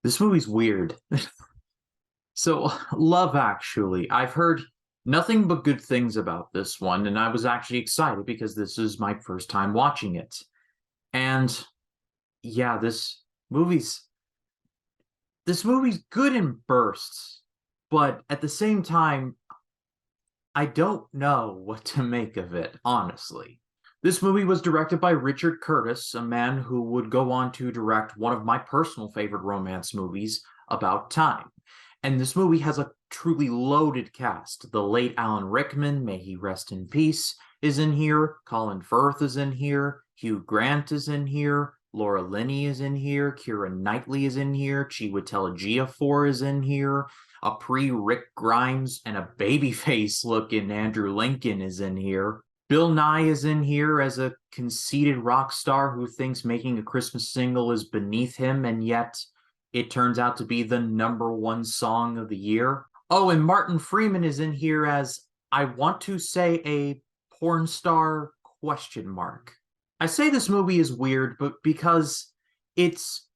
This movie's weird. So, Love Actually, I've heard nothing but good things about this one, and I was actually excited because this is my first time watching it. And yeah, movie's this movie's good in bursts, but at the same time, I don't know what to make of it, honestly. This movie was directed by Richard Curtis, a man who would go on to direct one of my personal favorite romance movies, About Time. And this movie has a truly loaded cast. The late Alan Rickman, may he rest in peace, is in here. Colin Firth is in here. Hugh Grant is in here. Laura Linney is in here. Keira Knightley is in here. Chiwetel Ejiofor is in here. A pre-Rick Grimes and a babyface looking Andrew Lincoln is in here. Bill Nye is in here as a conceited rock star who thinks making a Christmas single is beneath him, and yet it turns out to be the #1 song of the year. Oh, and Martin Freeman is in here as, I want to say, a porn star question mark. I say this movie is weird, but because its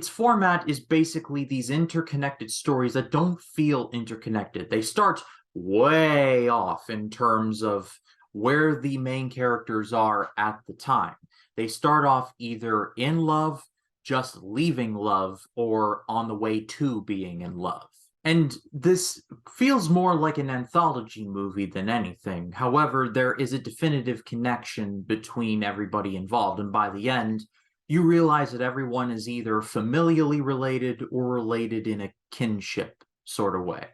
format is basically these interconnected stories that don't feel interconnected. They start way off in terms of where the main characters are at the time. They start off either in love, just leaving love, or on the way to being in love. And this feels more like an anthology movie than anything. However, there is a definitive connection between everybody involved, and by the end, you realize that everyone is either familially related or related in a kinship sort of way.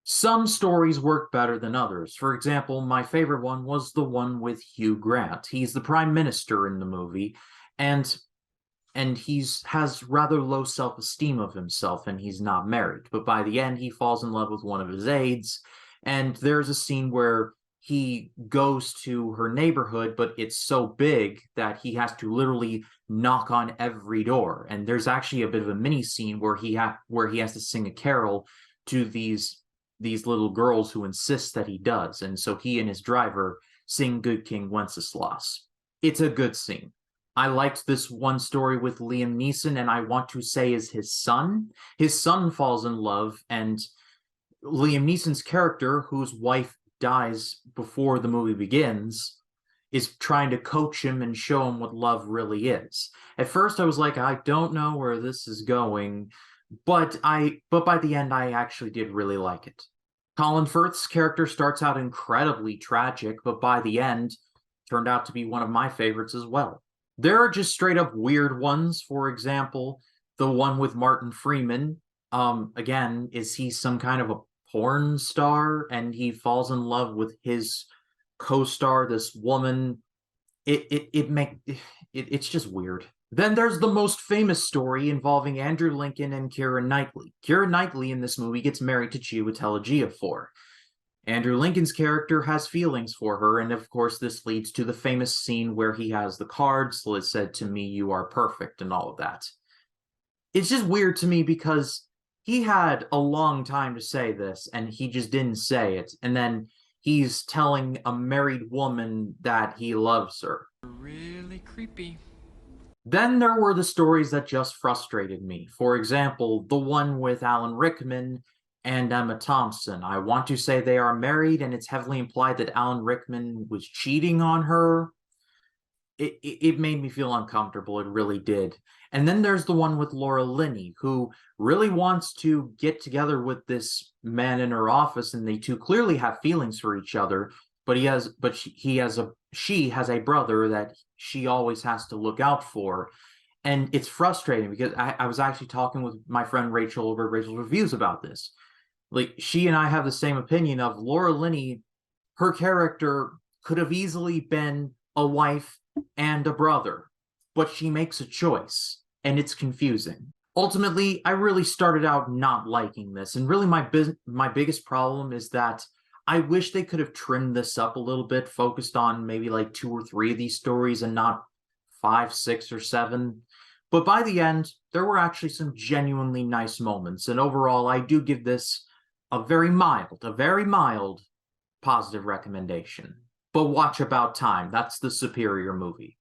Some stories work better than others. For example, my favorite one was the one with Hugh Grant. He's the prime minister in the movie, and he's has rather low self-esteem of himself, and he's not married. But by the end, he falls in love with one of his aides, and there's a scene where he goes to her neighborhood, but it's so big that he has to literally knock on every door. And there's actually a bit of a mini scene where he has to sing a carol to these little girls who insist that he does. And so he and his driver sing Good King Wenceslas. It's a good scene. I liked this one story with Liam Neeson, and I want to say is his son. His son falls in love, and Liam Neeson's character, whose wife dies before the movie begins, is trying to coach him and show him what love really is. At first, I was like, I don't know where this is going, but by the end, I actually did really like it. Colin Firth's character starts out incredibly tragic, but by the end, turned out to be one of my favorites as well. There are just straight up weird ones. For example, the one with Martin Freeman. Again, is he some kind of a porn star and he falls in love with his co-star, this woman? It's just weird. Then there's the most famous story involving Andrew Lincoln and Keira Knightley. Keira Knightley in this movie gets married to Chiwetel Ejiofor. Andrew Lincoln's character has feelings for her, and of course this leads to the famous scene where he has the cards that said, "To me, you are perfect," and all of that. It's just weird to me because he had a long time to say this, and he just didn't say it, and then he's telling a married woman that he loves her. Really creepy. Then there were the stories that just frustrated me. For example, the one with Alan Rickman and Emma Thompson. I want to say they are married, and it's heavily implied that Alan Rickman was cheating on her. It made me feel uncomfortable. It really did. And then there's the one with Laura Linney, who really wants to get together with this man in her office, and they two clearly have feelings for each other. But she has a brother that she always has to look out for. And it's frustrating because I was actually talking with my friend Rachel over Rachel's Reviews about this. Like, she and I have the same opinion of Laura Linney. Her character could have easily been a wife and a brother, but she makes a choice, and it's confusing. Ultimately, I really started out not liking this, and really my biggest problem is that I wish they could have trimmed this up a little bit, focused on maybe like 2 or 3 of these stories and not 5, 6, or 7. But by the end, there were actually some genuinely nice moments, and overall, I do give this a very mild positive recommendation. But watch About Time. That's the superior movie.